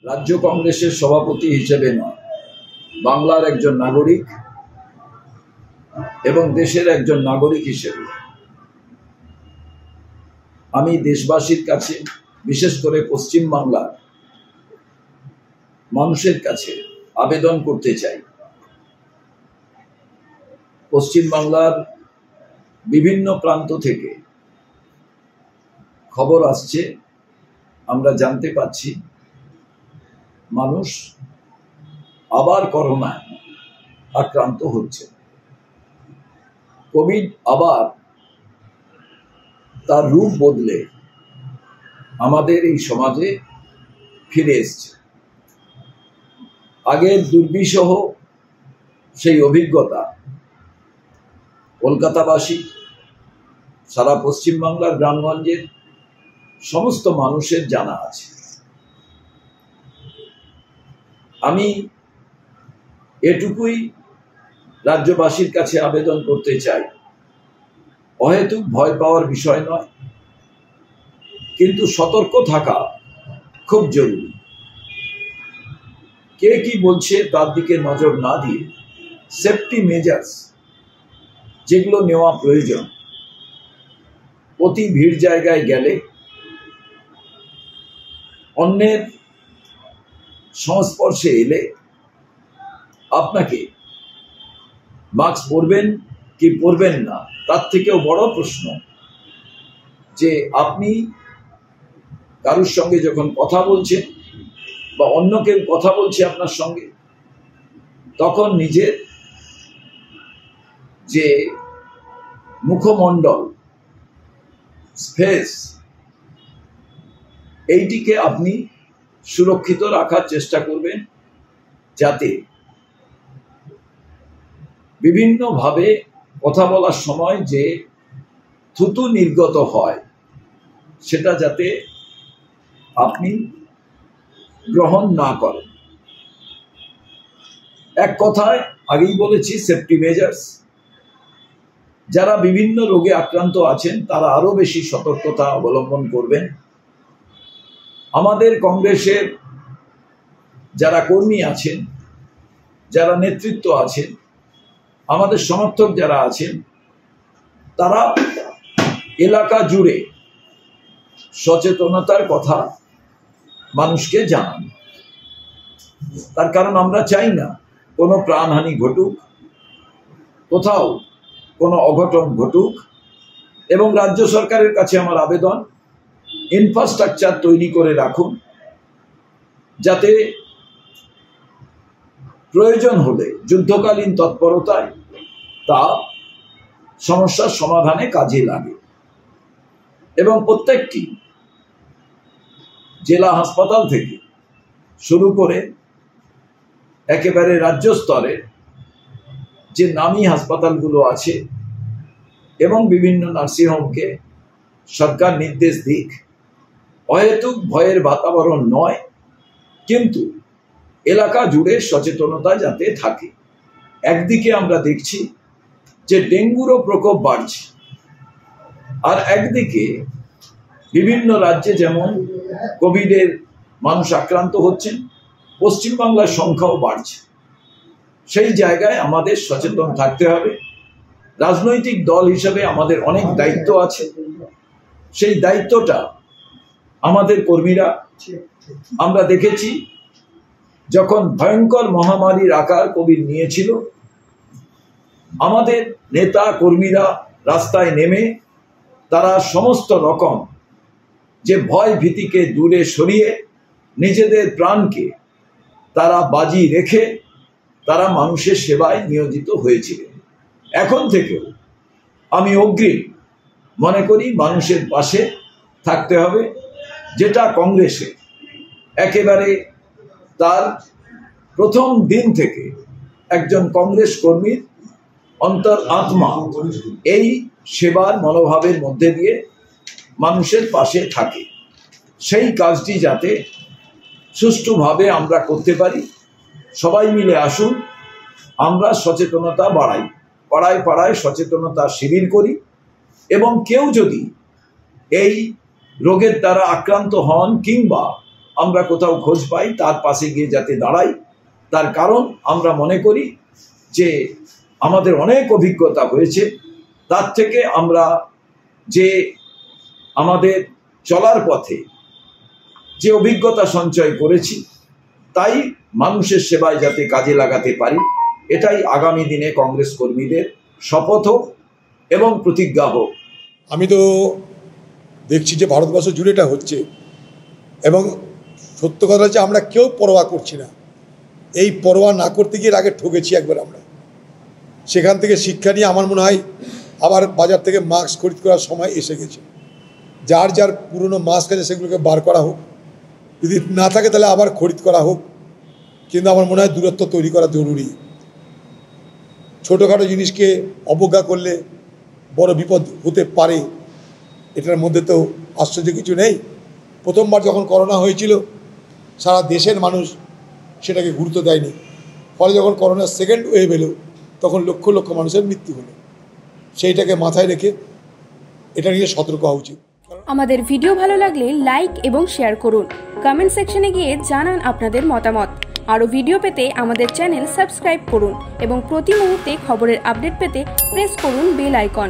রাজ্য কংগ্রেসের সভাপতি হিসেবে নয়, বাংলার একজন নাগরিক এবং দেশের একজন নাগরিক হিসেবে আমি দেশবাসীর কাছে, বিশেষ করে পশ্চিম বাংলার মানুষের কাছে আবেদন করতে চাই। পশ্চিম বাংলার বিভিন্ন প্রান্ত থেকে খবর আসছে, আমরা জানতে পাচ্ছি মানুষ আবার করোনায় আক্রান্ত হচ্ছে। কোভিড আবার তার রূপ বদলে আমাদের এই সমাজে ফিরে এসছে। আগের দুর্বিষহ সেই অভিজ্ঞতা কলকাতাবাসী, সারা পশ্চিমবাংলার গ্রামগঞ্জের সমস্ত মানুষের জানা আছে। আমি এটুকুই রাজ্যবাসীর কাছে আবেদন করতে চাই, অহেতুক ভয় পাওয়ার বিষয় নয়, কিন্তু সতর্ক থাকা খুব জরুরি। কে কি বলছে তার দিকে নজর না দিয়ে সেফটি মেজার্স যেগুলো নেওয়া প্রয়োজন, অতি ভিড় জায়গায় গেলে, অন্যের সংস্পর্শে এলে আপনাকে মাস্ক পরবেন কি পরবেন না, তার থেকেও বড় প্রশ্ন যে আপনি কারুর সঙ্গে যখন কথা বলছেন বা অন্য কেউ কথা বলছে আপনার সঙ্গে, তখন নিজের যে মুখমণ্ডল, ফেস, এইটিকে আপনি সুরক্ষিত রাখার চেষ্টা করবেন, যাতে বিভিন্নভাবে কথা বলার সময় যে থুতু নির্গত হয় সেটা যাতে আপনি গ্রহণ না করেন। এক কথায় আগেই বলেছি, সেফটি মেজার্স। যারা বিভিন্ন রোগে আক্রান্ত আছেন তারা আরো বেশি সতর্কতা অবলম্বন করবেন। আমাদের কংগ্রেসের যারা কর্মী আছেন, যারা নেতৃত্ব আছেন, আমাদের সমর্থক যারা আছেন, তারা এলাকা জুড়ে সচেতনতার কথা মানুষকে জানান। তার কারণ আমরা চাই না কোনো প্রাণহানি ঘটুক, কোথাও কোনো অঘটন ঘটুক। এবং রাজ্য সরকারের কাছে আমার আবেদন, ইনফ্রাস্ট্রাকচার তৈরি করে রাখুন, যাতে প্রয়োজন হলে যুদ্ধকালীন তৎপরতায় তা সমস্যার সমাধানে কাজে লাগে। এবং প্রত্যেকটি জেলা হাসপাতাল থেকে শুরু করে একেবারে রাজ্য স্তরে যে নামী হাসপাতালগুলো আছে এবং বিভিন্ন নার্সিংহোমকে সরকার নির্দেশ দিক, অহেতুক ভয়ের বাতাবরণ নয়, কিন্তু এলাকা জুড়ে সচেতনতা যাতে থাকে। একদিকে আমরা দেখছি যে ডেঙ্গুরও প্রকোপ বাড়ছে, আর একদিকে বিভিন্ন রাজ্যে যেমন কোভিডের মানুষ আক্রান্ত হচ্ছেন, পশ্চিমবাংলার সংখ্যাও বাড়ছে। সেই জায়গায় আমাদের সচেতন থাকতে হবে। রাজনৈতিক দল হিসেবে আমাদের অনেক দায়িত্ব আছে। সেই দায়িত্বটা আমাদের কর্মীরা, আমরা দেখেছি যখন ভয়ঙ্কর মহামারীর আকার কোভিড নিয়েছিল, আমাদের নেতা কর্মীরা রাস্তায় নেমে তারা সমস্ত রকম যে ভয় ভীতিকে দূরে সরিয়ে নিজেদের প্রাণকে তারা বাজি রেখে তারা মানুষের সেবায় নিয়োজিত হয়েছিলেন। এখন থেকেও আমি অগ্রিম মনে করি মানুষের পাশে থাকতে হবে, যেটা কংগ্রেসে একেবারে তার প্রথম দিন থেকে একজন কংগ্রেস কর্মীর অন্তর আত্মা এই সেবার মনোভাবের মধ্যে দিয়ে মানুষের পাশে থাকে। সেই কাজটি যাতে সুষ্ঠুভাবে আমরা করতে পারি, সবাই মিলে আসুন, আমরা সচেতনতা বাড়াই, পাড়ায় পাড়ায় সচেতনতা শিবির করি। এবং কেউ যদি এই রোগের দ্বারা আক্রান্ত হন কিংবা আমরা কোথাও খোঁজ পাই তার পাশে গিয়ে যাতে দাঁড়াই। তার কারণ আমরা মনে করি যে আমাদের অনেক অভিজ্ঞতা হয়েছে, তার থেকে আমরা যে আমাদের চলার পথে যে অভিজ্ঞতা সঞ্চয় করেছি তাই মানুষের সেবায় যাতে কাজে লাগাতে পারি, এটাই আগামী দিনে কংগ্রেস কর্মীদের শপথ হোক এবং প্রতিজ্ঞা হোক। আমি তো দেখছি যে ভারতবর্ষ জুড়ে এটা হচ্ছে, এবং সত্য কথা হচ্ছে আমরা কেউ পরোয়া করছি না। এই পরোয়া না করতে গিয়ে আগে ঠকেছি একবার আমরা। সেখান থেকে শিক্ষা নিয়ে আমার মনে হয় আবার বাজার থেকে মাস্ক খরিদ করার সময় এসে গেছে। যার যার পুরনো মাস্ক আছে সেগুলোকে বার করা হোক, যদি না থাকে তাহলে আবার খরিদ করা হোক, কিন্তু আমার মনে হয় দূরত্ব তৈরি করা জরুরি। ছোটোখাটো জিনিসকে অবজ্ঞা করলে বড় বিপদ হতে পারে, এটার মধ্যে তো আশ্চর্য কিছু নেই। প্রথমবার যখন করোনা হয়েছিল সারা দেশের মানুষ সেটাকে গুরুত্ব দেয়নি, ফলে যখন করোনার সেকেন্ড ওয়েভ এলো তখন লক্ষ লক্ষ মানুষের মৃত্যু হলো। সেইটাকে মাথায় রেখে এটা নিয়ে সতর্ক হওয়া উচিত। আমাদের ভিডিও ভালো লাগলে লাইক এবং শেয়ার করুন, কমেন্ট সেকশনে গিয়ে জানান আপনাদের মতামত। আরও ভিডিও পেতে আমাদের চ্যানেল সাবস্ক্রাইব করুন এবং প্রতি মুহূর্তে খবরের আপডেট পেতে প্রেস করুন বেল আইকন।